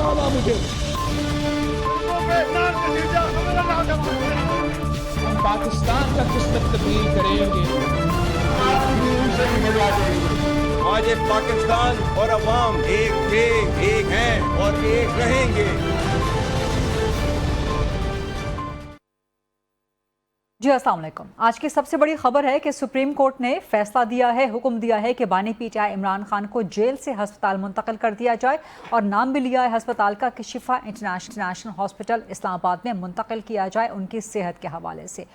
बख्शाना मुझे। हम पाकिस्तान का किस्मत तब्दील करेंगे। आज एक पाकिस्तान और अवाम एक थे, एक हैं और एक रहेंगे। जी अस्सलाम वालेकुम। आज की सबसे बड़ी खबर है कि सुप्रीम कोर्ट ने फैसला दिया है, हुक्म दिया है कि बानी पीटीआई इमरान खान को जेल से हस्पताल मुंतकिल कर दिया जाए और नाम भी लिया है हस्पताल का कि शिफा इंटरनेशनल हॉस्पिटल इस्लामाबाद में मुंतकिल किया जाए उनकी सेहत के हवाले से।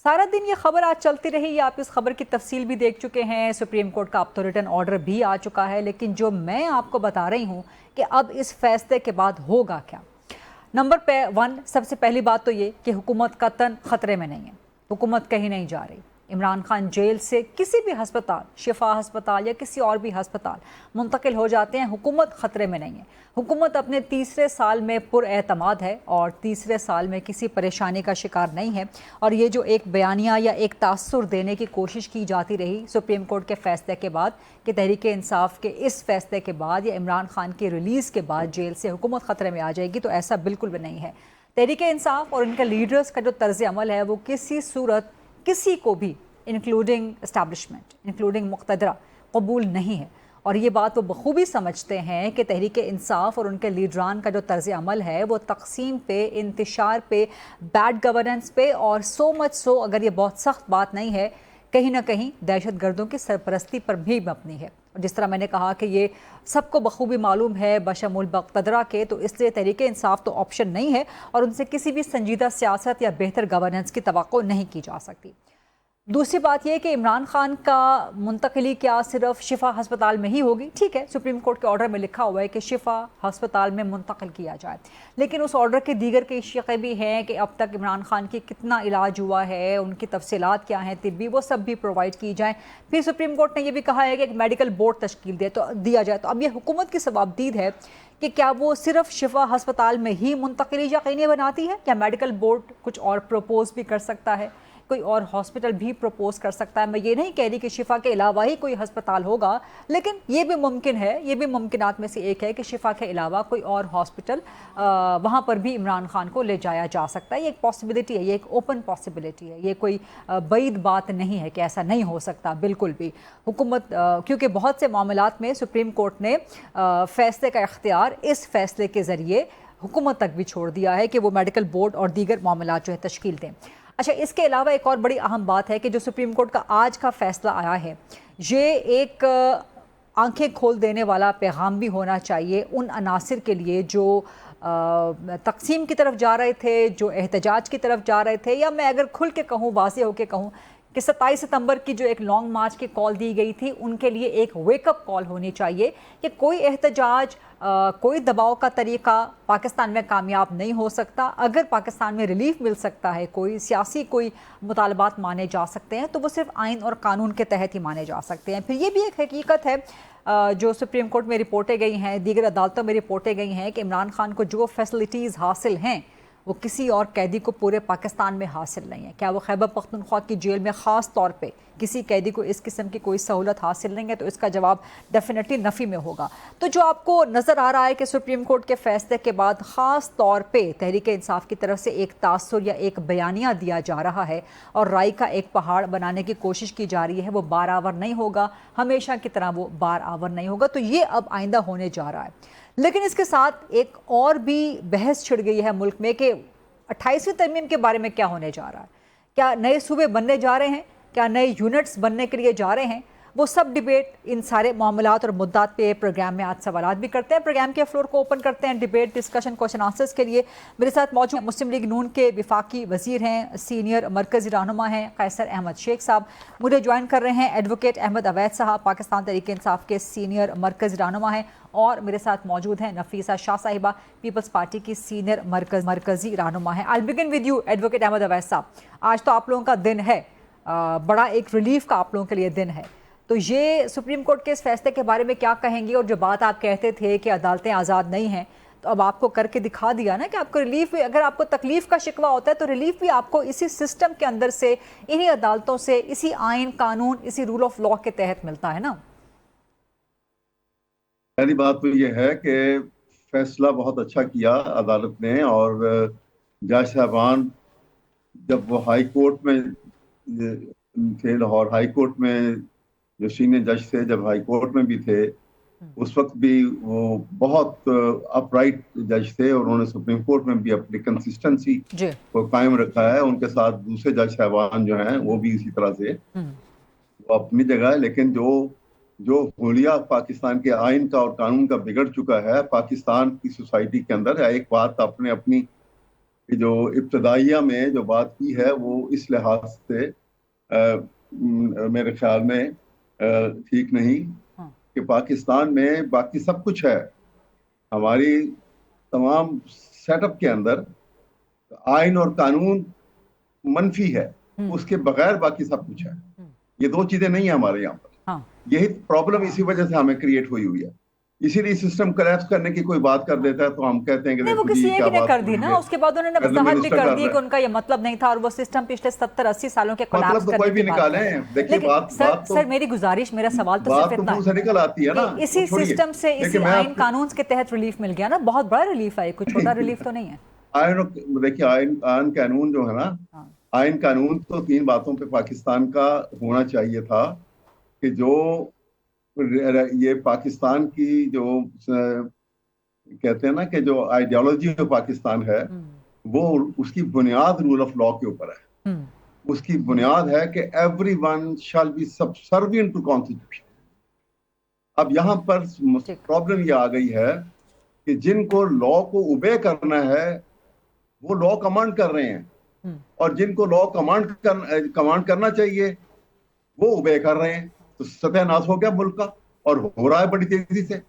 सारा दिन ये खबर आज चलती रही, आप इस खबर की तफसील भी देख चुके हैं, सुप्रीम कोर्ट का अब तो रिटन ऑर्डर भी आ चुका है। लेकिन जो मैं आपको बता रही हूँ कि अब इस फैसले के बाद होगा क्या। नंबर पे 1 सबसे पहली बात तो ये कि हुकूमत कतन ख़तरे में नहीं है, हुकूमत कहीं नहीं जा रही। इमरान खान जेल से किसी भी हस्पताल, शिफा हस्पताल या किसी और भी हस्पताल मुंतकिल हो जाते हैं, हुकूमत ख़तरे में नहीं है। हुकूमत अपने तीसरे साल में पुरएतमाद है और तीसरे साल में किसी परेशानी का शिकार नहीं है। और ये जो एक बयानिया या एक तासुर देने की कोशिश की जाती रही सुप्रीम कोर्ट के फ़ैसले के बाद कि तहरीक इंसाफ के इस फैसले के बाद या इमरान खान की रिलीज़ के बाद जेल से हुकूमत ख़तरे में आ जाएगी, तो ऐसा बिल्कुल भी नहीं है। तहरीक इंसाफ और इनके लीडर्स का जो तर्ज अमल है वो किसी सूरत किसी को भी इंक्लूडिंग इस्टेब्लिशमेंट, इंक्लूडिंग मुक़्तदरा कबूल नहीं है। और ये बात वो बखूबी समझते हैं कि तहरीक इंसाफ और उनके लीडरान का जो तर्ज अमल है वो तकसीम पे, इंतशार पे, बैड गवर्नेंस पे और सो मच सो, अगर ये बहुत सख्त बात नहीं है, कहीं ना कहीं दहशत गर्दों की सरपरस्ती पर भी मबनी है। जिस तरह मैंने कहा कि ये सबको बखूबी मालूम है बशमूल मुक़्तदरा के, तो इसलिए तहरीक इंसाफ तो ऑप्शन नहीं है और उनसे किसी भी संजीदा सियासत या बेहतर गवर्नेंस की तवक्को नहीं की जा सकती। दूसरी बात यह कि इमरान खान का मुंतकली क्या सिर्फ शिफा हस्पताल में ही होगी? ठीक है, सुप्रीम कोर्ट के ऑर्डर में लिखा हुआ है कि शिफा हस्पताल में मुंतकिल किया जाए, लेकिन उस ऑर्डर के दीगर के शिक़े भी हैं कि अब तक इमरान खान की कितना इलाज हुआ है, उनकी तफसीलात क्या हैं तिब्बी, वो सब भी प्रोवाइड की जाए। फिर सुप्रीम कोर्ट ने यह भी कहा है कि एक मेडिकल बोर्ड तश्कील दिया जाए। तो अब यह हुकूमत की सवाबदीद है कि क्या वो सिर्फ शिफा हस्पताल में ही मुंतकली यकीनी बनाती है, क्या मेडिकल बोर्ड कुछ और प्रपोज भी कर सकता है, कोई और हॉस्पिटल भी प्रपोज कर सकता है। मैं ये नहीं कह रही कि शिफा के अलावा ही कोई हस्पताल होगा, लेकिन ये भी मुमकिन है, ये भी मुमकिनात में से एक है कि शिफा के अलावा कोई और हॉस्पिटल वहाँ पर भी इमरान खान को ले जाया जा सकता है। ये एक पॉसिबिलिटी है, ये एक ओपन पॉसिबिलिटी है, ये कोई बईद बात नहीं है कि ऐसा नहीं हो सकता बिल्कुल भी। हुकूमत क्योंकि बहुत से मामलात में सुप्रीम कोर्ट ने फैसले का इख्तियार इस फैसले के ज़रिए हुकूमत तक भी छोड़ दिया है कि वो मेडिकल बोर्ड और दीगर मामलात जो है तश्कील दें। अच्छा, इसके अलावा एक और बड़ी अहम बात है कि जो सुप्रीम कोर्ट का आज का फैसला आया है, ये एक आंखें खोल देने वाला पैगाम भी होना चाहिए उन अनासिर के लिए जो तकसीम की तरफ जा रहे थे, जो एहतजाज की तरफ जा रहे थे, या मैं अगर खुल के कहूँ, वाज़े होके कहूँ कि 27 सितंबर की जो एक लॉन्ग मार्च की कॉल दी गई थी, उनके लिए एक वेकअप कॉल होनी चाहिए कि कोई एहतजाज, कोई दबाव का तरीका पाकिस्तान में कामयाब नहीं हो सकता। अगर पाकिस्तान में रिलीफ मिल सकता है, कोई सियासी कोई मुतालबात माने जा सकते हैं, तो वो सिर्फ आइन और कानून के तहत ही माने जा सकते हैं। फिर ये भी एक हकीकत है जो सुप्रीम कोर्ट में रिपोर्टें गई हैं, दीगर अदालतों में रिपोर्टें गई हैं कि इमरान खान को जो फैसिलिटीज़ हासिल हैं वो किसी और कैदी को पूरे पाकिस्तान में हासिल नहीं है। क्या वो खैबर पख्तूनख्वा की जेल में ख़ास तौर पे किसी कैदी को इस किस्म की कोई सहूलत हासिल नहीं है? तो इसका जवाब डेफिनेटली नफ़ी में होगा। तो जो आपको नज़र आ रहा है कि सुप्रीम कोर्ट के फैसले के बाद ख़ास तौर पे तहरीक इंसाफ की तरफ से एक तासुर या एक बयानिया दिया जा रहा है और राय का एक पहाड़ बनाने की कोशिश की जा रही है, वो बार-आवर नहीं होगा, हमेशा की तरह वो बार-आवर नहीं होगा। तो ये अब आइंदा होने जा रहा है। लेकिन इसके साथ एक और भी बहस छिड़ गई है मुल्क में कि 28वीं तरमीम के बारे में क्या होने जा रहा है। क्या नए सूबे बनने जा रहे हैं, क्या नए यूनिट्स बनने के लिए जा रहे हैं? वो सब डिबेट, इन सारे मामलात और मुद्दात पे प्रोग्राम में आज सवालात भी करते हैं। प्रोग्राम के फ्लोर को ओपन करते हैं डिबेट, डिस्कशन, क्वेश्चन आंसर्स के लिए। मेरे साथ मौजूद मुस्लिम लीग नून के विफाकी वजीर हैं, सीनियर मरकज़ी रहनुमा हैं कैसर अहमद शेख साहब। मुझे ज्वाइन कर रहे हैं एडवोकेट अहमद अवैध साहब, पाकिस्तान तहरीक इंसाफ के सीनियर मरकज़ी रहनुमा हैं। और मेरे साथ मौजूद हैं नफीसा शाह साहिबा, पीपल्स पार्टी की सीनियर मरकज़ी रहनुमा है। I begin with you advocate Ahmad Awais साहब। आज तो आप लोगों का दिन है, बड़ा एक रिलीफ का आप लोगों के लिए दिन है, तो ये सुप्रीम कोर्ट के इस फैसले के बारे में क्या कहेंगे? और जो बात आप कहते थे कि अदालतें आज़ाद नहीं हैं, तो अब आपको करके दिखा दिया ना कि आपको रिलीफ भी, अगर आपको तकलीफ का शिकवा होता है तो रिलीफ भी आपको इसी सिस्टम के अंदर से, इन्हीं अदालतों से, इसी आइन कानून, इसी रूल ऑफ लॉ के तहत मिलता है ना। पहली बात तो ये है कि फैसला बहुत अच्छा किया अदालत ने, और जज साहबान जब वो हाई कोर्ट में थे, लाहौर हाई कोर्ट में जो सीनियर जज थे, जब हाई कोर्ट में भी थे, उस वक्त भी वो बहुत अपराइट जज थे, और उन्होंने सुप्रीम कोर्ट में भी अपनी कंसिस्टेंसी को कायम रखा है। उनके साथ दूसरे जज साहबान जो हैं वो भी इसी तरह से वो अपनी जगह है। लेकिन जो हुलिया पाकिस्तान के आइन का और कानून का बिगड़ चुका है पाकिस्तान की सोसाइटी के अंदर, एक बात आपने अपनी जो इब्तदाइया में जो बात की है वो इस लिहाज से मेरे ख्याल में ठीक नहीं कि पाकिस्तान में बाकी सब कुछ है, हमारी तमाम सेटअप के अंदर आइन और कानून मनफी है, उसके बगैर बाकी सब कुछ है। ये दो चीजें नहीं है हमारे यहाँ पर। यही प्रॉब्लम इसी वजह से हमें क्रिएट हुई है। इसीलिए सिस्टम कोलैप्स करने की कोई बात कर देता है तो हम कहते हैं कि वो किसी एक ने कर दी ना, उसके बाद उन्होंने वजाहत भी कर दी कि उनका ये मतलब नहीं था, और वो सिस्टम पिछले 70-80 सालों के कोलैप्स मतलब कोई भी निकाले। देखिए बात सर मेरी गुजारिश, मेरा सवाल तो सिर्फ इतना है, निकल आती है ना, इसी सिस्टम से इसी आइन कानून के तहत रिलीफ मिल गया ना, बहुत बड़ा रिलीफ है, कुछ छोटा रिलीफ तो नहीं है। देखिए आइन कानून जो है ना, आइन कानून तो 3 बातों पे पाकिस्तान का होना चाहिए था कि जो ये पाकिस्तान की जो कहते हैं ना कि जो आइडियोलॉजी में पाकिस्तान है वो उसकी बुनियाद रूल ऑफ लॉ के ऊपर है। उसकी बुनियाद है कि everyone shall be subservient to constitution. अब यहाँ पर प्रॉब्लम ये आ गई है कि जिनको लॉ को ओबे करना है वो लॉ कमांड कर रहे हैं, और जिनको लॉ कमांड करना चाहिए वो ओबे कर रहे हैं। तो सत्यानाश हो गया मुल्क का, और हो रहा है बड़ी तेजी से।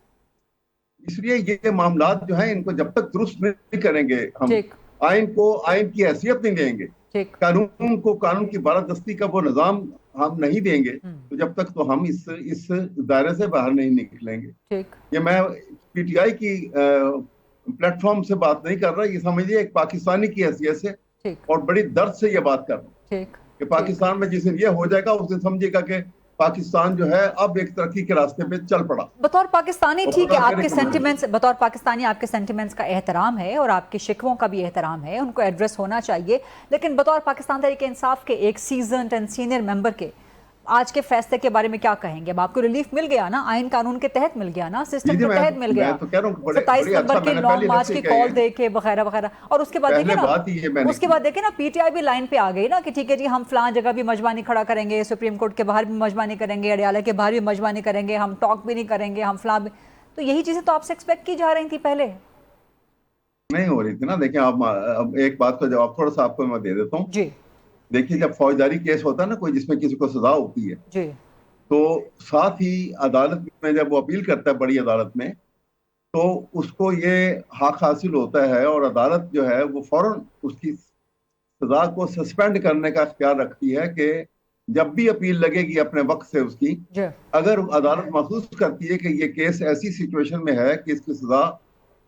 इसलिए ये मामलात जो है इनको जब तक दुरुस्त नहीं करेंगे, हम आइन की हैसियत नहीं देंगे, कानून की बारादस्ती का वो निजाम हम नहीं देंगे, तो जब तक तो हम इस दायरे से बाहर नहीं निकलेंगे। ये मैं पीटीआई की प्लेटफॉर्म से बात नहीं कर रहा, ये समझिए एक पाकिस्तानी की हैसियत से और बड़ी दर्द से ये बात कर रहा हूँ कि पाकिस्तान में जिस दिन ये हो जाएगा उस दिन समझिएगा कि पाकिस्तान जो है अब एक तरक्की के रास्ते पे चल पड़ा। बतौर पाकिस्तानी ठीक है, आपके सेंटिमेंट्स, बतौर पाकिस्तानी आपके सेंटिमेंट्स का एहतराम है और आपके शिकवों का भी एहतराम है, उनको एड्रेस होना चाहिए, लेकिन बतौर पाकिस्तान तहरीक इंसाफ के एक सीजन्ड एंड सीनियर मेंबर के आज के फैसले के बारे में क्या कहेंगे? अब आपको रिलीफ मिल गया ना, आइन कानून के तहत मिल गया ना, सिस्टम के तहत मिल गया, 27 नवंबर की लॉन्ग मार्च की कॉल दे के वगैरह वगैरह, और उसके बाद देखे ना पीटीआई भी लाइन पे आ गई ना कि ठीक है जी हम फलां जगह भी मजबानी खड़ा करेंगे, सुप्रीम कोर्ट के बाहर भी मजबानी करेंगे, अडयाला के बाहर भी मजबानी करेंगे, हम टॉक भी नहीं करेंगे, हम फलां भी। तो यही चीजें तो आपसे एक्सपेक्ट की जा रही थी, पहले नहीं हो रही थी ना। देखिए आप एक बात का जवाब थोड़ा सा आपको मैं दे देता हूँ जी। देखिए जब फौजदारी केस होता है ना कोई, जिसमें किसी को सजा होती है जी, तो साथ ही अदालत में जब वो अपील करता है बड़ी अदालत में, तो उसको ये हक हासिल होता है और अदालत जो है वो फौरन उसकी सजा को सस्पेंड करने का इख्तियार रखती है कि जब भी अपील लगेगी अपने वक्त से उसकी, अगर अदालत महसूस करती है कि ये केस ऐसी सिचुएशन में है कि इसकी सजा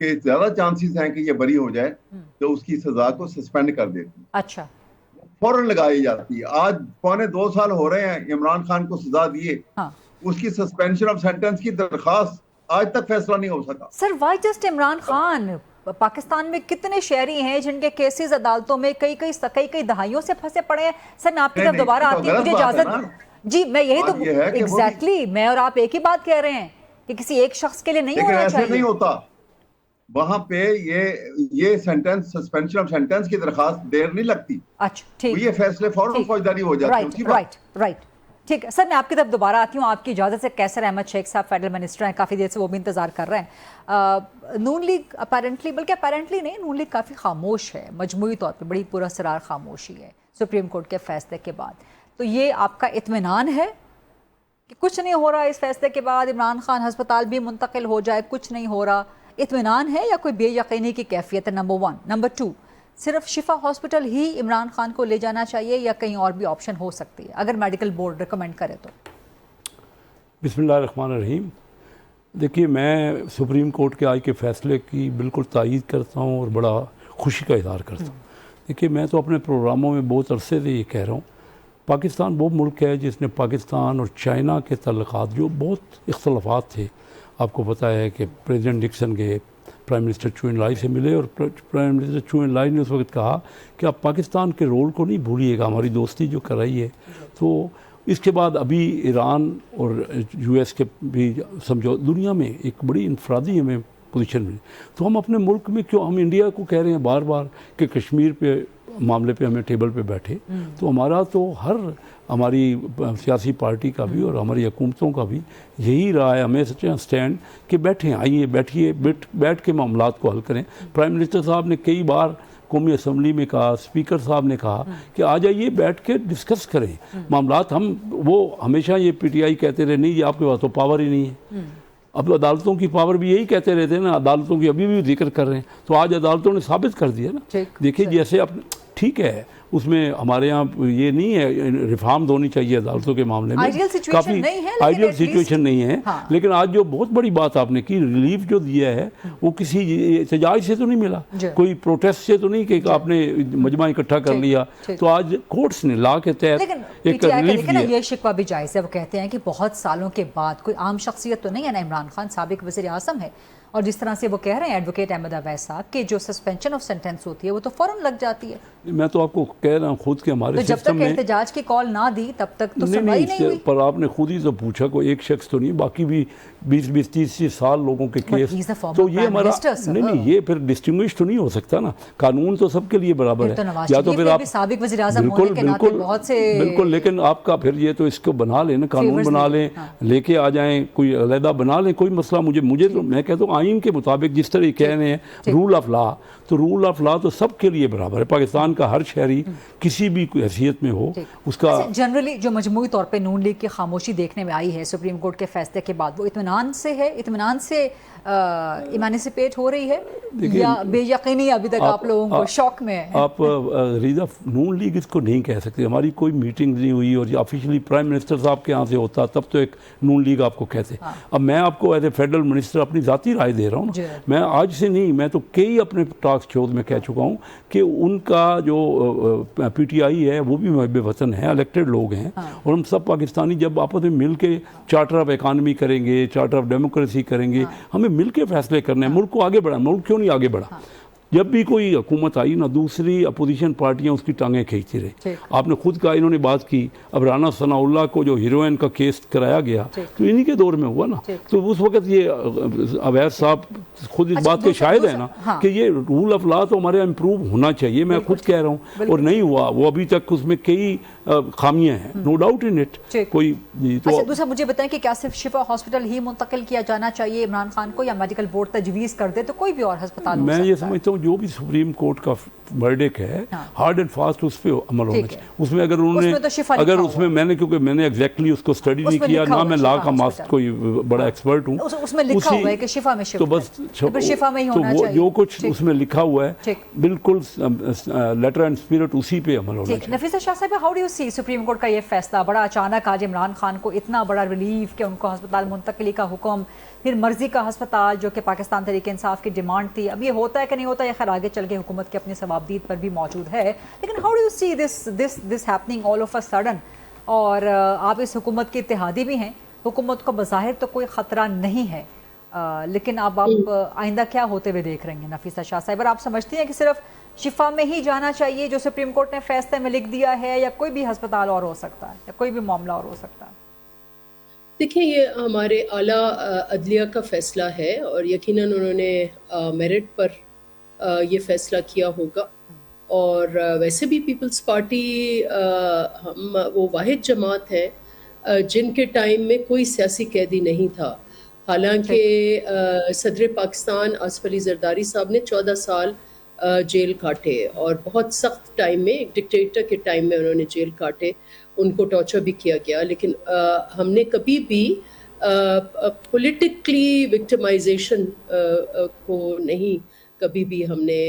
के ज्यादा चांसेस हैं कि ये बरी हो जाए, तो उसकी सजा को सस्पेंड कर देती है। अच्छा, फौरन लगाई जाती है। आज 2.25 साल हो रहे हैं इमरान खान को सजा दिए, उसकी सस्पेंशन ऑफ सेंटेंस की दरखास्त आज तक फैसला नहीं हो सका। Sir why just Imran Khan? Pakistan में कितने शहरी हैं जिनके केसेस अदालतों में कई दहाइयों से फंसे पड़े हैं। सर मैं आपकी तरफ दोबारा आती हूँ, मुझे इजाजत जी, मैं यही तो एग्जैक्टली मैं और आप एक ही बात कह रहे हैं कि किसी एक शख्स के लिए नहीं होना चाहिए। नहीं होता वहां पे ये सेंटेंस, सस्पेंशन ऑफ सेंटेंस की दरखास्त देर नहीं लगती। अच्छा ठीक, ये फैसले फौरन फौजदारी हो जाते हैं। राइट ठीक है। सर मैं आपकी तरफ दोबारा आती हूँ, आपकी इजाजत से। कैसर अहमद शेख साहब फेडरल मिनिस्टर हैं, काफ़ी देर से वो भी इंतजार कर रहे हैं। नून लीग अपेरेंटली, बल्कि अपेरेंटली नहीं, नून लीग काफ़ी खामोश है, मजमूई तौर पर बड़ी पुरअसरार खामोशी है सुप्रीम कोर्ट के फैसले के बाद। तो ये आपका इत्मीनान है कि कुछ नहीं हो रहा इस फैसले के बाद, इमरान खान हस्पताल भी मुंतकिल हो जाए, कुछ नहीं हो रहा, इत्मीनान है या कोई बेयकीनी की कैफियत है? नंबर 1। नंबर 2, सिर्फ शिफा हॉस्पिटल ही इमरान खान को ले जाना चाहिए या कहीं और भी ऑप्शन हो सकती है अगर मेडिकल बोर्ड रिकमेंड करे तो? बिस्मिल्लाहिर्रहमानिर्रहीम। देखिए मैं सुप्रीम कोर्ट के आज के फैसले की बिल्कुल तायीद करता हूँ और बड़ा खुशी का इज़हार करता हूँ। देखिए मैं तो अपने प्रोग्रामों में बहुत अरसे से ये कह रहा हूँ, पाकिस्तान वो मुल्क है जिसने पाकिस्तान और चाइना के तल्लुकात जो बहुत इख्तलाफात थे, आपको पता है कि प्रेसिडेंट निक्सन के, प्राइम मिनिस्टर चू एन लाई से मिले और प्राइम मिनिस्टर चू एन लाई ने उस वक्त कहा कि आप पाकिस्तान के रोल को नहीं भूलिएगा, हमारी दोस्ती जो कर रही है। तो इसके बाद अभी ईरान और यूएस के भी समझो दुनिया में एक बड़ी इनफरादी हमें पोजीशन मिली। तो हम अपने मुल्क में क्यों, हम इंडिया को कह रहे हैं बार बार कि कश्मीर पे मामले पे हमें टेबल पे बैठे, तो हमारा तो हमारी सियासी पार्टी का भी और हमारी हुकूमतों का भी यही रहा है, हमें सच्चा स्टैंड कि बैठें, आइए बैठिए, बैठ के मामलात को हल करें। प्राइम मिनिस्टर साहब ने कई बार कौमी असम्बली में कहा, स्पीकर साहब ने कहा कि आ जाइए बैठ के डिस्कस करें मामलात। वो हमेशा ये पीटीआई कहते रहे नहीं, ये आपके पास तो पावर ही नहीं है। अब अदालतों की पावर भी यही कहते रहते हैं ना, अदालतों की अभी भी जिक्र कर रहे हैं, तो आज अदालतों ने साबित कर दिया ना। देखिए जैसे आप ठीक है, उसमें हमारे यहाँ ये नहीं है, रिफॉर्म होनी चाहिए अदालतों के मामले में, काफ़ी आइडियल सिचुएशन नहीं है। हाँ। लेकिन आज जो बहुत बड़ी बात आपने की, रिलीफ जो दिया है वो किसी एहतजाज से तो नहीं मिला, कोई प्रोटेस्ट से तो नहीं कि आपने मजमा इकट्ठा कर लिया, तो आज कोर्ट्स ने ला के तहत एक रिलीफ दिया। ये शिकवा भी जायज़ है, वो कहते हैं कि बहुत सालों के बाद कोई आम शख्सियत तो नहीं है ना, इमरान खान साबिक वज़ीर आज़म है, और जिस तरह से वो कह रहे हैं एडवोकेट अहमद अवैस साहब कि जो सस्पेंशन ऑफ सेंटेंस होती है वो तो फौरन लग जाती है। मैं तो आपको कह रहा हूँ खुद के हमारे तो जब तक एहतजाज की कॉल ना दी तब तक तो सुनवाई नहीं हुई। पर आपने खुद ही तो पूछा, कोई एक शख्स तो नहीं, बाकी भी 20-20, 30 साल लोगों के केस, तो ये हमारा नहीं, ये फिर डिस्टिंग्विश तो नहीं हो सकता ना, कानून तो सबके लिए बराबर है। या तो फिर आप बिल्कुल, लेकिन आपका फिर ये तो इसको बना लें ना, कानून बना लें, लेके आ जाएं, कोई अलहदा बना लें, कोई मसला मुझे तो मैं कहता हूँ आइन के मुताबिक जिस तरह कह रहे हैं रूल ऑफ लॉ, तो रूल ऑफ लॉ तो सबके लिए बराबर है। पाकिस्तान का हर शहरी किसी भी हैसियत में हो उसका। जनरली जो मजमूई तौर पे नून लीग की खामोशी देखने में आई है सुप्रीम कोर्ट के फैसले के बाद, वो इत्मीनान से है, इत्मीनान से इमानिसिपेट हो रही है या बेयकीनी अभी तक आप लोगों को शौक में है? आप रीज़ा नून लीग इसको नहीं कह सकते, हमारी कोई मीटिंग नहीं हुई, और ऑफिशियली प्राइम मिनिस्टर साहब के यहाँ से होता तब तो एक नून लीग आपको कहते। अब मैं आपको एज ए फेडरल मिनिस्टर अपनी ज़ाती राय दे रहा हूँ, मैं आज से नहीं, मैं तो कई अपने टॉक शोज में कह चुका हूँ कि उनका जो पीटीआई है वो भी महब वतन है, इलेक्टेड लोग हैं, और हम सब पाकिस्तानी जब आपस में मिल के चार्टर ऑफ इकानमी करेंगे, चार्टर ऑफ डेमोक्रेसी करेंगे, हमें मिल के फैसले करने हैं, मुल्क को आगे बढ़ाना। मुल्क क्यों नहीं आगे बढ़ा? जब भी कोई हुकूमत आई ना, दूसरी अपोजिशन पार्टियां उसकी टांगें खींचती रही। आपने खुद कहा, इन्होंने बात की, अब राना सनाउल्लाह को जो हीरोइन का केस कराया गया तो इन्हीं के दौर में हुआ ना, तो उस वक्त ये अवैस साहब खुद इस बात के शायद है ना कि ये रूल ऑफ लॉ तो हमारे इम्प्रूव होना चाहिए, मैं खुद कह रहा हूँ, और नहीं हुआ वो, अभी तक उसमें कई खामियां हैं, नो डाउट इन इट। कोई तो दूसरा मुझे बताएं कि क्या सिर्फ शिफा हॉस्पिटल ही मुंतकिल किया जाना चाहिए इमरान खान को, या मेडिकल बोर्ड तजवीज़ कर दे तो कोई भी और अस्पताल? मैं ये समझता हूँ जो भी सुप्रीम कोर्ट का वर्डिक है हार्ड एंड फास्ट उस पर अमल होना चाहिए। उसमें अगर उन्होंने अगर उसमें मैंने, क्योंकि मैंने एग्जैक्टली उसको स्टडी नहीं किया ना, मैं लॉ का मास्टर कोई बड़ा एक्सपर्ट हूँ, उसमें लिखा हुआ है कि शिफा में तो बस शिफा में ही होना चाहिए, जो कुछ उसमें लिखा हुआ है बिल्कुल लेटर एंड स्पिरिट उसी पे अमल होना चाहिए। नफीसा शाह साहब, how do you see Supreme Court का ये फैसला? बड़ा अचानक आज इमरान खान को इतना बड़ा रिलीफ कि उनको अस्पताल मुंतकिली का हुक्म, फिर मर्जी का अस्पताल जो कि पाकिस्तान तहरीक इंसाफ की डिमांड थी। अब ये होता है कि नहीं होता, ये खैर आगे चल के हुकूमत के अपनी सवाबदीद पर भी मौजूद है, लेकिन how do you see this happening all of a sudden? और आप इस हुकूमत के इत्तेहादी भी हैं, हुकूमत को बज़ाहिर तो कोई ख़तरा नहीं है, लेकिन अब आप आइंदा क्या होते हुए देख रही हैं नफीसा शाह साहिब? आप समझती हैं कि सिर्फ शिफा में ही जाना चाहिए जो सुप्रीम कोर्ट ने फैसले में लिख दिया है, या कोई भी अस्पताल और हो सकता है, या कोई भी मामला और हो सकता है? देखिए, ये हमारे आला अदलिया का फैसला है और यकीनन उन्होंने मेरिट पर ये फैसला किया होगा। और वैसे भी पीपल्स पार्टी हम वो वाहिद जमात है जिनके टाइम में कोई सियासी कैदी नहीं था। हालांकि सदर पाकिस्तान आसिफ अली जरदारी साहब ने 14 साल जेल काटे, और बहुत सख्त टाइम में, एक डिक्टेटर के टाइम में उन्होंने जेल काटे, उनको टॉर्चर भी किया गया। लेकिन हमने कभी भी पॉलिटिकली विक्टिमाइजेशन को नहीं कभी भी हमने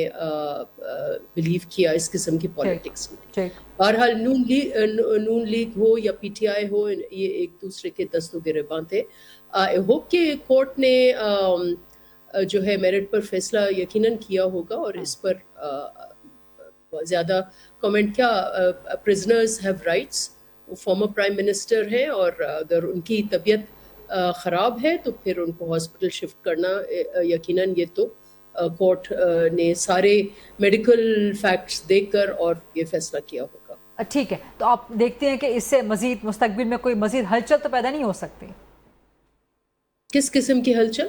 बिलीव किया इस किस्म की पॉलिटिक्स में। बहरहाल नून लीग हो या पीटीआई हो, ये एक दूसरे के दस्तों गिरबान थे। आई होप कि कोर्ट ने जो है मेरिट पर फैसला यकीनन किया होगा, और इस पर ज़्यादा कमेंट क्या, प्रिजनर्स हैव राइट्स, वो फॉर्मर प्राइम मिनिस्टर हैं, और अगर उनकी तबीयत ख़राब है तो फिर उनको हॉस्पिटल शिफ्ट करना यकीनन ये तो کورٹ نے سارے میڈیکل فیکٹس دیکھ کر اور یہ فیصلہ کیا ہوگا. ٹھیک ہے، تو آپ دیکھتے ہیں کہ اس سے مزید مستقبل میں کوئی مزید ہلچل تو پیدا نہیں ہو سکتی؟ کس قسم کی ہلچل؟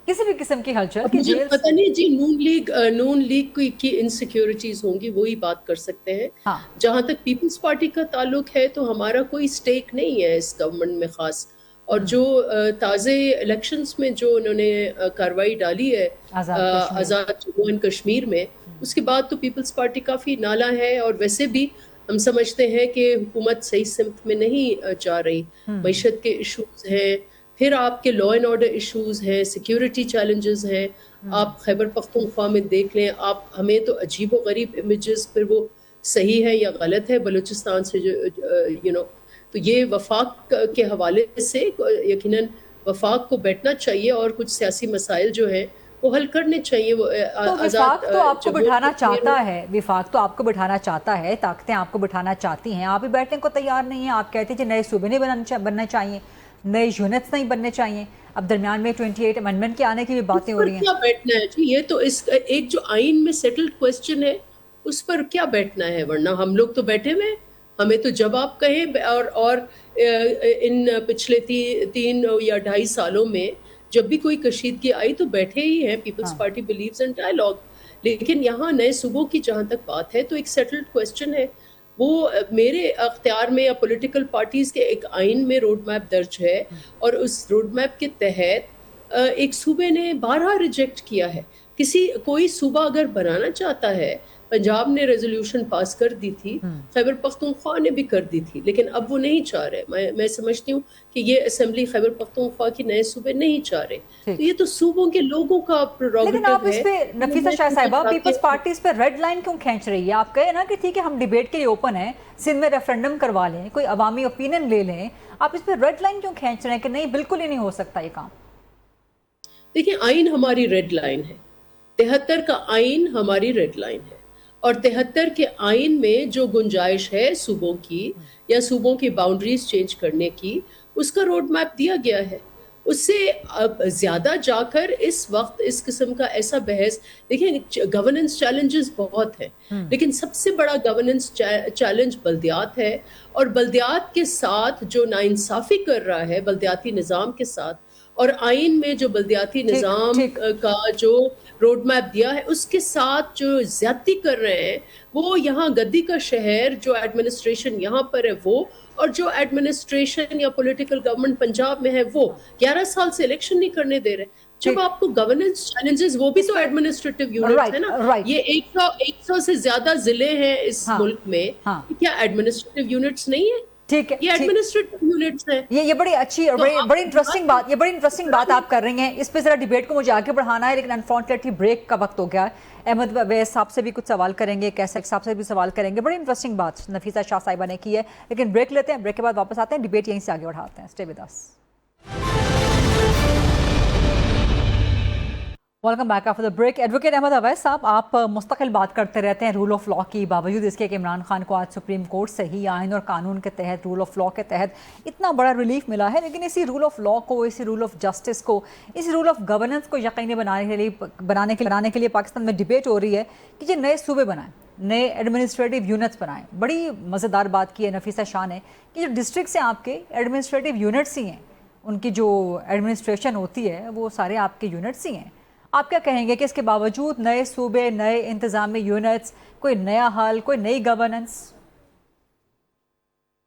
کسی بھی قسم کی ہلچل کہ مجھے جیل پتہ نہیں جی، نون لیگ کی انسیکیورٹیز ہوں گی، وہی بات کر سکتے ہیں. ہاں جہاں تک پیپلز پارٹی کا تعلق ہے تو ہمارا کوئی سٹیک نہیں ہے اس گورنمنٹ میں خاص. اور جو تازے الیکشنز میں جو انہوں نے کاروائی ڈالی ہے آزاد جموں اینڈ کشمیر میں، اس کے بعد تو پیپلز پارٹی کافی نالا ہے. اور ویسے بھی ہم سمجھتے ہیں کہ حکومت صحیح سمت میں نہیں جا رہی. معیشت کے ایشوز ہیں، پھر آپ کے لا اینڈ آرڈر ایشوز ہیں، سیکیورٹی چیلنجز ہیں. آپ خیبر پختونخوا میں دیکھ لیں، آپ ہمیں تو عجیب و غریب امیجز، پھر وہ صحیح ہے یا غلط ہے بلوچستان سے جو تو یہ وفاق کے حوالے سے یقیناً وفاق کو بیٹھنا چاہیے اور کچھ سیاسی مسائل جو ہیں وہ حل کرنے چاہیے. وفاق تو آپ کو بٹھانا چاہتا ہے، وفاق تو آپ کو بٹھانا چاہتا ہے، طاقتیں آپ کو بٹھانا چاہتی ہیں، آپ ہی بیٹھنے کو تیار نہیں ہیں. آپ کہتے ہیں کہ نئے صوبے نہیں بننا چاہیے، نئے یونٹس نہیں بننے چاہیے. اب درمیان میں 28 امینڈمنٹ کے آنے کی بھی باتیں ہو رہی ہیں. کیا بیٹھنا ہے جی؟ یہ تو اس ایک جو آئین میں سیٹلڈ کوسچن ہے اس پر کیا بیٹھنا ہے؟ ورنہ ہم لوگ تو بیٹھے ہوئے ہیں. ہمیں تو جب آپ کہیں اور ان پچھلے 3 یا 2.5 سالوں میں جب بھی کوئی کشیدگی آئی تو بیٹھے ہی ہیں. Peoples Party believes in dialogue. لیکن یہاں نئے صوبوں کی جہاں تک بات ہے تو ایک سیٹلڈ کوسچن ہے. وہ میرے اختیار میں یا پولیٹیکل پارٹیز کے ایک آئین میں روڈ میپ درج ہے، اور اس روڈ میپ کے تحت ایک صوبے نے بارہا ریجیکٹ کیا ہے. کوئی صوبہ اگر بنانا چاہتا ہے، پنجاب نے ریزولوشن پاس کر دی تھی، خیبر پختونخوا نے بھی کر دی تھی، لیکن اب وہ نہیں چاہ رہے. میں سمجھتی ہوں کہ یہ اسمبلی خیبر پختونخوا کی نئے صوبے نہیں چاہ رہے. تو یہ تو صوبوں کے لوگوں کا پروگریٹو ہے. لیکن آپ اس پہ نفیسہ شاہ صاحبہ پیپلز پارٹی اس پہ ریڈ لائن کیوں کھینچ رہی ہے؟ آپ کہے نا کہ ٹھیک ہے ہم ڈیبیٹ کے لیے اوپن ہیں، سندھ میں ریفرنڈم کروا لیں، کوئی عوامی اوپینین لے لیں. آپ اس پہ ریڈ لائن کیوں کھینچ رہے ہیں کہ نہیں بالکل ہی نہیں ہو سکتا یہ کام؟ دیکھیں، آئین ہماری ریڈ لائن ہے. 73 کا آئین ہماری ریڈ لائن ہے، اور 73 کے آئین میں جو گنجائش ہے صوبوں کی یا صوبوں کی باؤنڈریز چینج کرنے کی، اس کا روڈ میپ دیا گیا ہے. اس سے زیادہ جا کر اس وقت اس قسم کا ایسا بحث، دیکھیں گورننس چیلنجز بہت ہیں، لیکن سب سے بڑا گورننس چیلنج بلدیات ہے. اور بلدیات کے ساتھ جو ناانصافی کر رہا ہے بلدیاتی نظام کے ساتھ، اور آئین میں جو بلدیاتی نظام کا جو روڈ میپ دیا ہے اس کے ساتھ جو زیادتی کر رہے ہیں، وہ یہاں گدی کا شہر جو ایڈمنسٹریشن یہاں پر ہے وہ، اور جو ایڈمنسٹریشن یا پولیٹیکل گورنمنٹ پنجاب میں ہے وہ 11 سال سے الیکشن نہیں کرنے دے رہے. جب آپ کو گورننس چیلنجز، وہ بھی تو ایڈمنسٹریٹو یونٹس ہے نا. یہ 100 سے زیادہ ضلع ہیں اس ملک میں، کیا ایڈمنسٹریٹو یونٹس نہیں ہیں؟ ٹھیک ہے، یہ ایڈمنسٹریٹو یونٹس ہیں. یہ بڑی اچھی اور بڑی انٹرسٹنگ بات آپ کر رہی ہیں. اس پہ ذرا ڈیبیٹ کو مجھے آگے بڑھانا ہے، لیکن انفارچونیٹلی بریک کا وقت ہو گیا ہے. احمد ویس صاحب سے بھی کچھ سوال کریں گے، کیسر صاحب سے بھی سوال کریں گے. بڑی انٹرسٹنگ بات نفیسہ شاہ صاحبہ نے کی ہے، لیکن بریک لیتے ہیں. بریک کے بعد واپس آتے ہیں، ڈیبیٹ یہیں سے آگے بڑھاتے ہیں. Stay with us. Welcome back after the break. Advocate Ahmad Awais صاحب، آپ مستقل بات کرتے رہتے ہیں رول آف لا کی، باوجود اس کے کہ عمران خان کو آج سپریم کورٹ سے ہی آئین اور قانون کے تحت، رول آف لا کے تحت اتنا بڑا ریلیف ملا ہے، لیکن اسی رول آف لا کو، اسی رول آف جسٹس کو، اسی رول آف گورننس کو یقینی بنانے کے لیے پاکستان میں ڈیبیٹ ہو رہی ہے کہ یہ نئے صوبے بنائیں، نئے ایڈمنسٹریٹو یونٹس بنائیں. بڑی مزیدار بات کی ہے نفیسہ شاہ نے کہ جو ڈسٹرکٹس ہیں آپ کے ایڈمنسٹریٹو یونٹس ہی ہیں، ان کی جو ایڈمنسٹریشن ہوتی ہے وہ سارے آپ کے یونٹس ہی ہیں. آپ کیا کہیں گے کہ اس کے باوجود نئے صوبے، نئے انتظامی یونٹس، کوئی نیا حل، کوئی نئی گورننس؟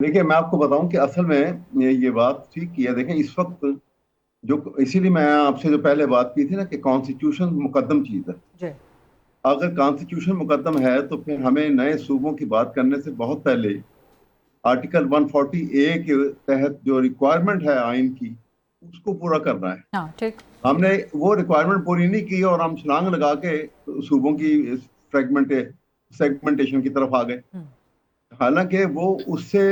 دیکھیں، میں آپ کو بتاؤں کہ اصل میں یہ بات ٹھیک کی ہے. دیکھیں اس وقت جو، اسی لیے میں آپ سے جو پہلے بات کی تھی نا کہ کانسٹیٹیوشن مقدم چیز ہے. جی. اگر کانسٹیٹیوشن مقدم ہے تو پھر ہمیں نئے صوبوں کی بات کرنے سے بہت پہلے آرٹیکل 140A کے تحت جو ریکوائرمنٹ ہے آئین کی، اس کو پورا کرنا ہے. ہاں ٹھیک. ہم نے وہ ریکوائرمنٹ پوری نہیں کی اور ہم چھلانگ لگا کے صوبوں کی سیگمنٹیشن کی طرف آ گئے. حالانکہ وہ اس سے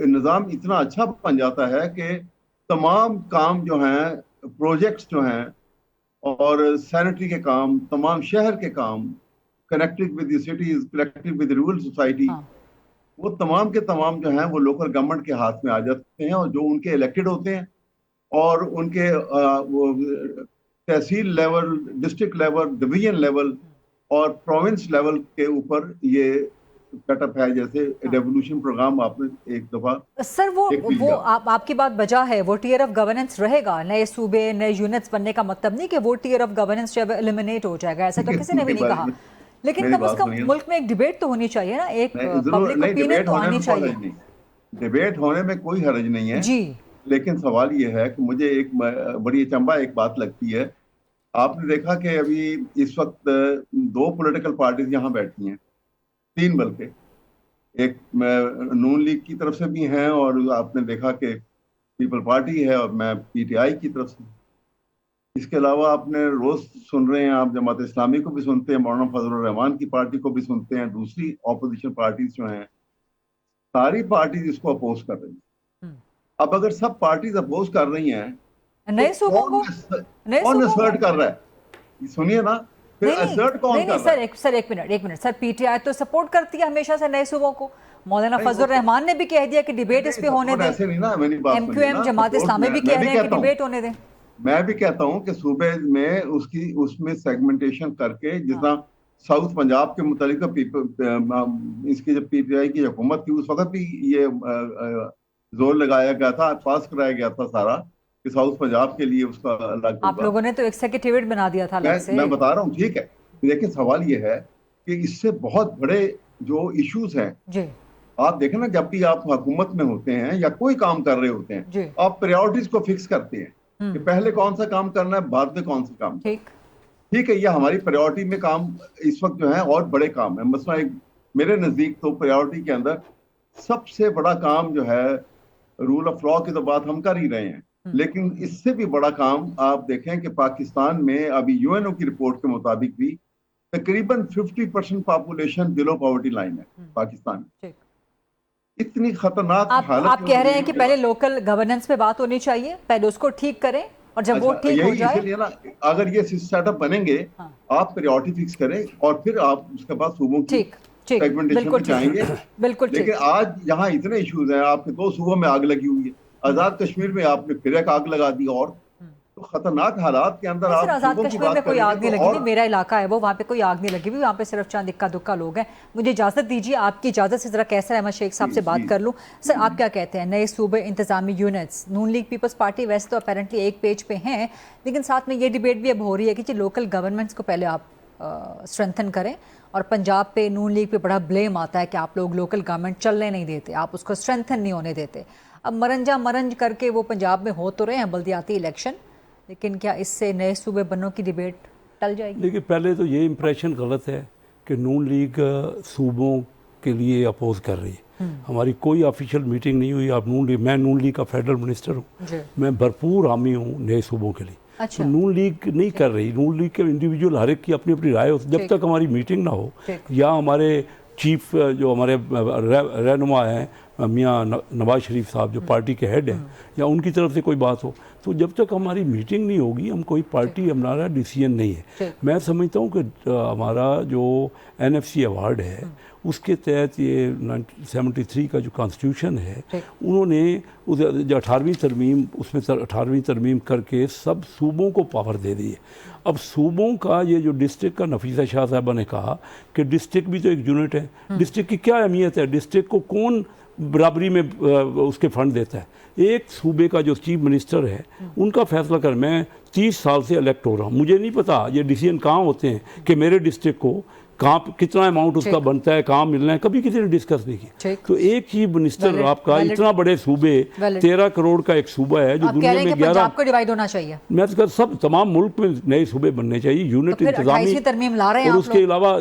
نظام اتنا اچھا بن جاتا ہے کہ تمام کام جو ہیں، پروجیکٹس جو ہیں اور سینیٹری کے کام، تمام شہر کے کام، connected with the cities, connected with rural society, وہ تمام کے تمام جو ہیں وہ لوکل گورنمنٹ کے ہاتھ میں آ جاتے ہیں، اور جو ان کے الیکٹڈ ہوتے ہیں اور ان کے tehsil level, district level, division level और प्रोविंस लेवल के ऊपर ये सेटअप है। जैसे रेवोल्यूशन प्रोग्राम आपने एक दफा सर वो आपकी बात बजा है, वो टियर ऑफ गवर्नेंस रहेगा। नए सूबे, नए यूनिट्स बनने का मतलब नहीं कि वो टियर ऑफ गवर्नेंस जब एलिमिनेट हो जाएगा, ऐसा तो किसी ने भी नहीं कहा। लेकिन कम से कम मुल्क में एक डिबेट तो होनी चाहिए ना, एक पब्लिक ओपिनियन तो आनी चाहिए। डिबेट होने में कोई हर्ज नहीं है जी, लेकिन सवाल ये है कि मुझे एक बड़ी अचंभा एक बात लगती है। आपने देखा कि अभी इस वक्त 2 पॉलिटिकल पार्टीज यहाँ बैठी हैं, 3 बल्कि, एक नून लीग की तरफ से भी हैं और आपने देखा कि पीपल पार्टी है और मैं पीटीआई की तरफ से। इसके अलावा आपने रोज सुन रहे हैं, आप जमात इस्लामी को भी सुनते हैं, मौलाना फजलुर रहमान की पार्टी को भी सुनते हैं, दूसरी ऑपोजिशन पार्टीज जो हैं सारी पार्टीज इसको अपोज कर रही हैं। अब अगर सब पार्टीज अपोज कर रही हैं नए सूबों को कौन असर्ट कर रहा है? सुनिए ना, फिर असर्ट कौन कर रहा है? सर एक मिनट सर, पीटीआई तो सपोर्ट करती है हमेशा से नए सूबों को। मौलाना फजलुर रहमान ने भी कह दिया कि डिबेट इस पे होने दें, ऐसे नहीं ना, मेरी बात सुनिए एमक्यूएम ना, जमात इस्लामी भी कह रहे हैं कि डिबेट होने दें। मैं भी कहता हूं कि सूबे में उसमें सेगमेंटेशन करके, जितना साउथ पंजाब के मुतालिक इसकी जब पीटीआई की हुकूमत थी उस वक्त भी ये जोर लगाया गया था, पास कराया गया था सारा कि साउथ पंजाब के लिए उसका अलग। आप लोगों ने तो एग्जीक्यूटिव बना दिया था अलग से। मैं बता रहा हूँ, ठीक है, लेकिन सवाल ये है कि इससे बहुत बड़े जो इश्यूज हैं जी, आप देखें ना, जब भी आप हुकूमत में होते हैं या कोई काम कर रहे होते हैं, आप प्रायोरिटीज को फिक्स करते हैं कि पहले कौन सा काम करना है, बाद में कौन सा काम। ठीक है, ये हमारी प्रायोरिटी में काम इस वक्त जो है और बड़े काम है। मसला एक मेरे नजदीक तो प्रायोरिटी के अंदर सबसे बड़ा काम जो है, रूल ऑफ लॉ की तो बात हम कर ही रहे हैं, लेकिन इससे भी बड़ा काम आप देखें कि पाकिस्तान में अभी यूएनओ की रिपोर्ट के मुताबिक भी तकरीबन 50% पॉपुलेशन बिलो पॉवर्टी लाइन है पाकिस्तान में। इतनी खतरनाक हालत। आप कह रहे हैं कि पहले लोकल गवर्नेंस पे बात होनी चाहिए, पहले उसको ठीक करें और जब वो ठीक हो जाए, इसीलिए ना, अगर ये सेटअप बनेंगे, आप प्रायोरिटी फिक्स करें और फिर आप उसके बाद सूबों की सेगमेंटेशन पे जाएंगे। बिल्कुल। लेकिन आज यहाँ इतने इश्यूज हैं, आपके 2 सूबों में आग लगी हुई है, आजाद कश्मीर में आपने फिर एक आग लगा दी, और तो खतरनाक हालात के अंदर आप आजाद कश्मीर में कोई आग नहीं लगी हुई, मेरा इलाका है वो, वहाँ पे कोई आग नहीं लगी हुई, वहाँ पे सिर्फ चंद इक्का दुक्का लोग हैं। मुझे इजाजत दीजिए, आपकी इजाजत से जरा कैसर अहमद शेख साहब से बात कर लूँ। सर आप क्या कहते हैं, नए सूबे, इंतजामी यूनिट्स, नून लीग पीपल्स पार्टी वैसे तो अपेरेंटली एक पेज पे हैं, लेकिन साथ में ये डिबेट भी अब हो रही है कि लोकल गवर्नमेंट्स को पहले आप स्ट्रेंथन करें, और पंजाब पे नून लीग पे बड़ा ब्लेम आता है कि आप लोग लोकल गवर्नमेंट चलने नहीं देते, आप उसको स्ट्रेंथन नहीं होने देते। अब मरंज करके वो पंजाब में हो तो रहे हैं बल्दियाती इलेक्शन, लेकिन क्या इससे नए सूबे बनने की डिबेट टल जाएगी? देखिए, पहले तो ये इम्प्रेशन गलत है कि नून लीग सूबों के लिए अपोज कर रही है। हमारी कोई ऑफिशियल मीटिंग नहीं हुई। मैं नून लीग का फेडरल मिनिस्टर हूँ, मैं भरपूर हामी हूँ नए सूबों के लिए। अच्छा। तो नून लीग नहीं कर रही, नून लीग के इंडिविजुअल हर एक की अपनी अपनी राय होती है। जब तक हमारी मीटिंग ना हो या हमारे चीफ जो हमारे रहनुमा हैं मियाँ नवाज शरीफ साहब जो पार्टी के हेड हैं, या उनकी तरफ से कोई बात हो, तो जब तक हमारी मीटिंग नहीं होगी हम कोई पार्टी, हमारा डिसीजन नहीं है। मैं समझता हूँ कि हमारा जो NFC अवार्ड है उसके तहत ये 1973 का जो कॉन्स्टिट्यूशन है, उन्होंने जो 18वीं तरमीम, उसमें 18वीं तरमीम करके सब सूबों को पावर दे दी है। अब सूबों का ये जो डिस्ट्रिक्ट का, नफीसा शाह साहबा ने कहा कि डिस्ट्रिक्ट भी तो एक यूनिट है, डिस्ट्रिक्ट की क्या अहमियत है, डिस्ट्रिक्ट को कौन बराबरी में उसके फंड देता है। एक सूबे का जो चीफ मिनिस्टर है उनका फैसला कर, मैं 30 साल से इलेक्ट हो रहा हूँ, मुझे नहीं पता ये डिसीजन कहाँ होते हैं कि मेरे डिस्ट्रिक्ट को कहाँ कितना अमाउंट उसका बनता है, कहाँ मिलना है, कभी किसी ने डिस्कस नहीं किया। तो एक ही मिनिस्टर आपका इतना बड़े सूबे, 13 करोड़ का एक सूबा है जो दुनिया में 11 को डिवाइड होना चाहिए। मैं तो सब तमाम मुल्क में नए सूबे बनने चाहिए, यूनिट इंतजामी। और उसके अलावा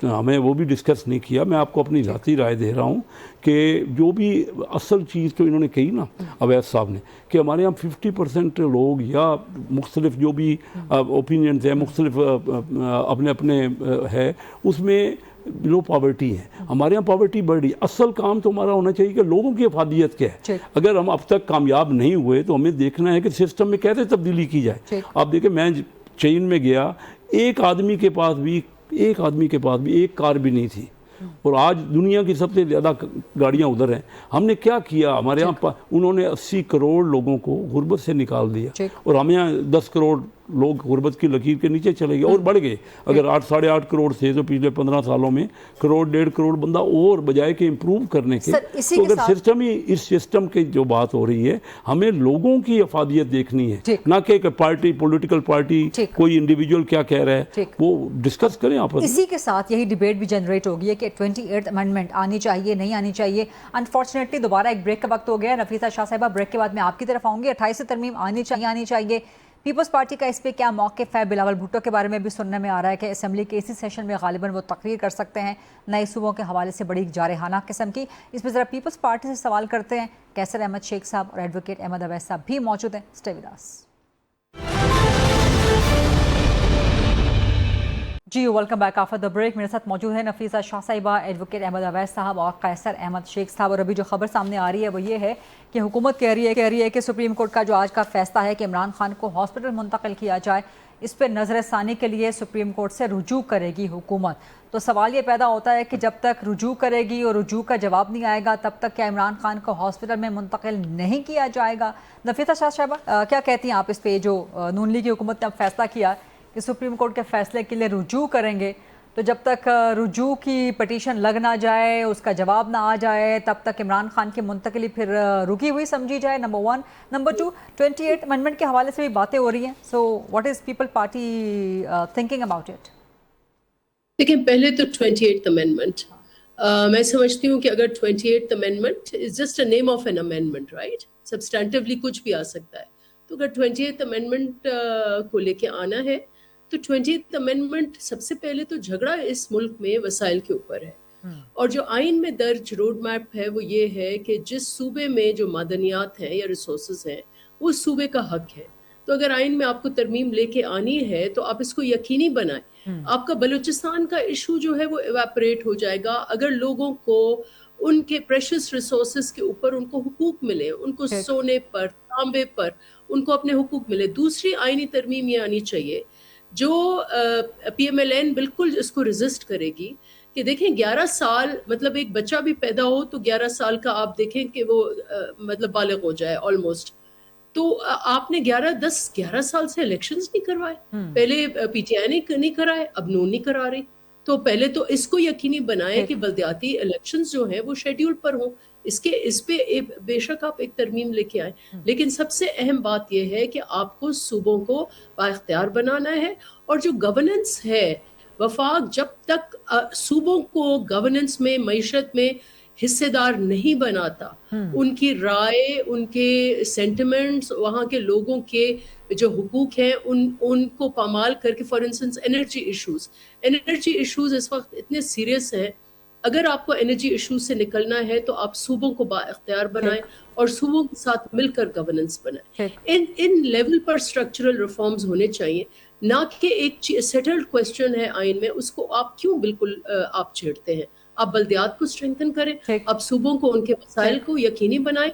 हमें वो भी डिस्कस नहीं किया। मैं आपको अपनी ज़ाती राय दे रहा हूँ कि जो भी असल चीज़ तो इन्होंने कही ना अवैध साहब ने, कि हमारे यहाँ 50% लोग या मुख्तलिफ जो भी ओपिनियंस हैं, मुख्तलिफ अपने अपने है, उसमें लो पॉवर्टी है। हमारे यहाँ पॉवर्टी बढ़ रही है। असल काम तो हमारा होना चाहिए कि लोगों की अफादियत क्या है। अगर हम अब तक कामयाब नहीं हुए तो हमें देखना है कि सिस्टम में कैसे तब्दीली की जाए। आप देखें, मैं चीन में गया, एक आदमी के पास भी एक कार भी नहीं थी। اور آج دنیا کی سب سے زیادہ گاڑیاں ادھر ہیں. ہم نے کیا کیا؟ ہمارے یہاں انہوں نے 80 کروڑ لوگوں کو غربت سے نکال دیا اور ہمیں یہاں 10 کروڑ لوگ غربت کی لکیر کے نیچے چلے گئے اور بڑھ گئے. اگر 8-8.5 کروڑ تھے تو پچھلے 15 سالوں میں 1.5 کروڑ بندہ اور بجائے کہ امپروو کرنے کے. تو اگر سسٹم ہی اس سسٹم کی جو بات ہو رہی ہے ہمیں لوگوں کی افادیت دیکھنی ہے, نہ کہ پارٹی پولیٹیکل پارٹی کوئی انڈیویجول کیا کہہ رہا ہے وہ ڈسکس کریں آپ. اسی کے ساتھ یہی ڈیبیٹ بھی جنریٹ ہو گئی ہے کہ 28th امینڈمنٹ آنی چاہیے نہیں آنی چاہیے. انفارچونیٹلی دوبارہ ایک بریک کا وقت ہو گیا. نفیسہ شاہ صاحبہ, بریک کے بعد میں آپ کی طرف آؤں گی. 28 ترمیم آنی چاہیے. پیپلز پارٹی کا اس پہ کیا موقف ہے؟ بلاول بھٹو کے بارے میں بھی سننے میں آ رہا ہے کہ اسمبلی کے اسی سیشن میں غالباً وہ تقریر کر سکتے ہیں نئے صوبوں کے حوالے سے بڑی جارحانہ قسم کی. اس پہ ذرا پیپلز پارٹی سے سوال کرتے ہیں. کیسر احمد شیخ صاحب اور ایڈوکیٹ احمد اویس صاحب بھی موجود ہیں. Stay with us. جی welcome back after the break. میرے ساتھ موجود ہیں نفیسہ شاہ صاحبہ, ایڈوکیٹ احمد اویس صاحب اور قیصر احمد شیخ صاحب. اور ابھی جو خبر سامنے آ رہی ہے وہ یہ ہے کہ حکومت کہہ رہی ہے کہ سپریم کورٹ کا جو آج کا فیصلہ ہے کہ عمران خان کو ہاسپٹل منتقل کیا جائے, اس پہ نظر ثانی کے لیے سپریم کورٹ سے رجوع کرے گی حکومت. تو سوال یہ پیدا ہوتا ہے کہ جب تک رجوع کرے گی اور رجوع کا جواب نہیں آئے گا تب تک کیا عمران خان کو ہاسپٹل میں منتقل نہیں کیا جائے گا؟ نفیسہ شاہ صاحبہ کیا کہتی ہیں آپ اس پہ؟ جو نون لیگ کی حکومت نے اب فیصلہ کیا کہ سپریم کورٹ کے فیصلے کے لیے رجوع کریں گے, تو جب تک رجوع کی پٹیشن لگ نہ جائے, اس کا جواب نہ آ جائے, تب تک عمران خان کی منتقلی پھر رکی ہوئی سمجھی جائے. نمبر 1. نمبر 2, 28 امینڈمنٹ کے حوالے سے بھی باتیں ہو رہی ہیں. So what is people party thinking about it? دیکھیں, پہلے تو 28th امینڈمنٹ میں سمجھتی ہوں کہ اگر 28th amendment is just a name of an amendment, right, substantively کچھ بھی آ سکتا ہے. تو اگر 28th امینڈمنٹ کو لے کے آنا ہے تو 20th امینڈمنٹ سب سے پہلے تو جھگڑا اس ملک میں وسائل کے اوپر ہے. اور جو آئین میں درج روڈ میپ ہے وہ یہ ہے کہ جس صوبے میں جو معدنیات ہیں یا ریسورسز ہیں وہ صوبے کا حق ہے. تو اگر آئین میں آپ کو ترمیم لے کے آنی ہے تو آپ اس کو یقینی بنائیں. آپ کا بلوچستان کا ایشو جو ہے وہ ایواپریٹ ہو جائے گا اگر لوگوں کو ان کے پریشس ریسورسز کے اوپر ان کو حقوق ملے, ان کو سونے پر, تانبے پر ان کو اپنے حقوق ملے. دوسری آئینی ترمیم یہ آنی چاہیے جو پی ایم ایل این بالکل اس کو ریزسٹ کرے گی کہ دیکھیں 11 سال مطلب ایک بچہ بھی پیدا ہو تو 11 سال کا آپ دیکھیں کہ وہ مطلب بالغ ہو جائے آلموسٹ. تو آپ نے 11 سال سے الیکشنز نہیں کروائے. پہلے پی ٹی آئی نے نہیں کرائے, اب نون نہیں کرا رہی. تو پہلے تو اس کو یقینی بنائیں کہ بلدیاتی الیکشنز جو ہیں وہ شیڈیول پر ہوں. اس پہ بے شک آپ ایک ترمیم لے کے آئیں, لیکن سب سے اہم بات یہ ہے کہ آپ کو صوبوں کو بااختیار بنانا ہے. اور جو گورننس ہے وفاق جب تک صوبوں کو گورننس میں معیشت میں حصے دار نہیں بناتا, ان کی رائے, ان کے سینٹیمنٹس, وہاں کے لوگوں کے جو حقوق ہیں ان کو پامال کر کے, فار انسٹنس انرجی ایشوز اس وقت اتنے سیریس ہیں. اگر آپ کو انرجی ایشوز سے نکلنا ہے تو آپ صوبوں کو با اختیار بنائیں اور صوبوں کے ساتھ مل کر گورننس بنائیں. ان لیول پر اسٹرکچرل ریفارمز ہونے چاہیے, نہ کہ ایک سیٹلڈ کویسچن ہے آئین میں اس کو آپ کیوں بالکل آپ چھیڑتے ہیں. آپ بلدیات کو اسٹرینتھن کریں, آپ صوبوں کو ان کے مسائل کو یقینی بنائیں,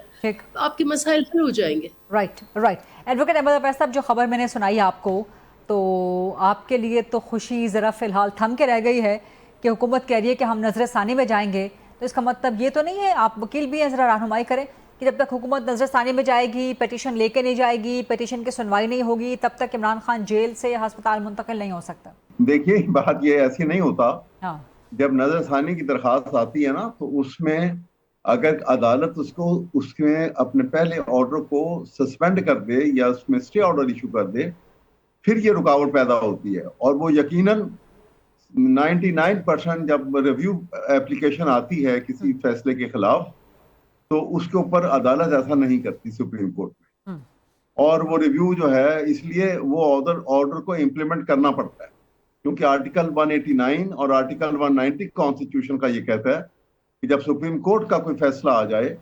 آپ کے مسائل حل ہو جائیں گے. رائٹ. ایڈوکیٹ احمد اویس صاحب, جو خبر میں نے سنائی آپ کو تو آپ کے لیے تو خوشی ذرا فی الحال تھم کے رہ گئی ہے کہ حکومت کہہ رہی ہے کہ ہم نظر ثانی میں جائیں گے. تو اس کا مطلب یہ تو نہیں ہے, آپ وکیل بھی ہیں, ذرا رہنمائی کریں کہ جب تک حکومت نظر ثانی میں جائے گی, پیٹیشن لے کے نہیں جائے گی, پیٹیشن کی سنوائی نہیں ہوگی, تب تک عمران خان جیل سے یا ہسپتال منتقل نہیں ہو سکتا. دیکھیے بات یہ ایسی نہیں ہوتا. جب نظر ثانی کی درخواست آتی ہے نا تو اس میں اگر عدالت اس میں اپنے پہلے آرڈر کو سسپینڈ کر دے یا اس میں اسٹے آرڈر ایشو کر دے, پھر یہ رکاوٹ پیدا ہوتی ہے. اور وہ یقیناً 99% جب ریویو اپلیکیشن آتی ہے کسی فیصلے کے خلاف تو اس کے اوپر عدالت ایسا نہیں کرتی سپریم کورٹ میں, اور وہ ریویو جو ہے اس لیے وہ آرڈر کو امپلیمنٹ کرنا پڑتا ہے, کیونکہ آرٹیکل 189 اور آرٹیکل 190 کانسٹیٹیوشن کا یہ کہتا ہے کہ جب سپریم کورٹ کا کوئی فیصلہ آ جائے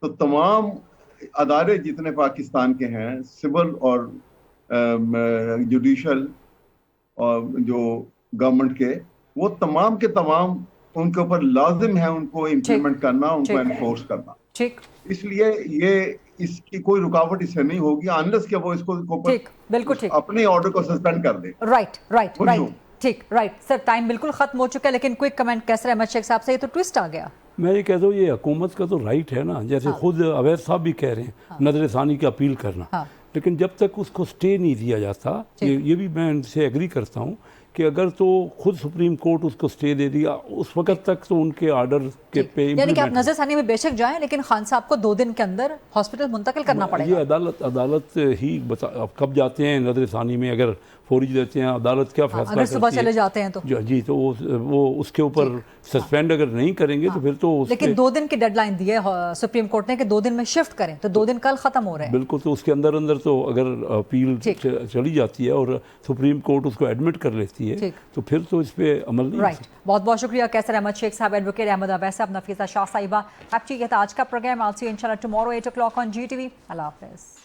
تو تمام ادارے جتنے پاکستان کے ہیں, سول اور جوڈیشل اور جو گورنمنٹ کے, وہ تمام کے تمام ان کے اوپر لازم ہے ان کو امپلیمنٹ کرنا, ان کو انفورس کرنا. اس لیے یہ اس کی کوئی رکاوٹ اس سے نہیں ہوگی انلیس کہ وہ اس کو بالکل اپنے آرڈر کو سسپینڈ کر دے. رائٹ. ठीक, राइट सर, टाइम बिल्कुल खत्म हो चुका है, लेकिन क्विक कमेंट कैसर अहमद शेख साहब से, ये तो ट्विस्ट आ गया। मैं ये कहता हूँ ये हुकूमत का तो राइट है ना, जैसे खुद अवैध साहब भी कह रहे हैं नजर ثانی की अपील करना, लेकिन जब तक उसको स्टे नहीं दिया जाता, ये भी मैं इनसे एग्री करता हूँ कि अगर तो खुद सुप्रीम कोर्ट उसको स्टे दे दिया, उस वक्त तक तो उनके आर्डर के पे यानी कि आप नजर ثانی में बेशक जाएं, लेकिन खान साहब को 2 दिन के अंदर हॉस्पिटल मुंतकिल करना पड़ेगा। ये अदालत ही बता, अब कब जाते हैं नजर ثانی में, अगर फौरी देते हैं अदालत क्या फैसला अगर सुबह करती है? चले जाते हैं तो जी, तो वो उसके ऊपर सस्पेंड अगर नहीं करेंगे तो फिर तो लेकिन 2 दिन की डेडलाइन दी है सुप्रीम कोर्ट ने कि 2 दिन में शिफ्ट करें, तो 2 दिन कल खत्म हो रहे हैं। बिल्कुल, तो उसके अंदर तो अगर अपील चली जाती है और सुप्रीम कोर्ट उसको एडमिट कर लेती है तो फिर तो इस पे अमल नहीं। राइट, बहुत बहुत शुक्रिया कैसर अहमद शेख साहब, एडवोकेट अहमद अवैस साहब, नफीसा शाह साहिबा। आप ये था आज का प्रोग्राम। आल सी यू इंशाल्लाह टुमारो 8 o'clock ऑन GTV। अल्लाह हाफिज़।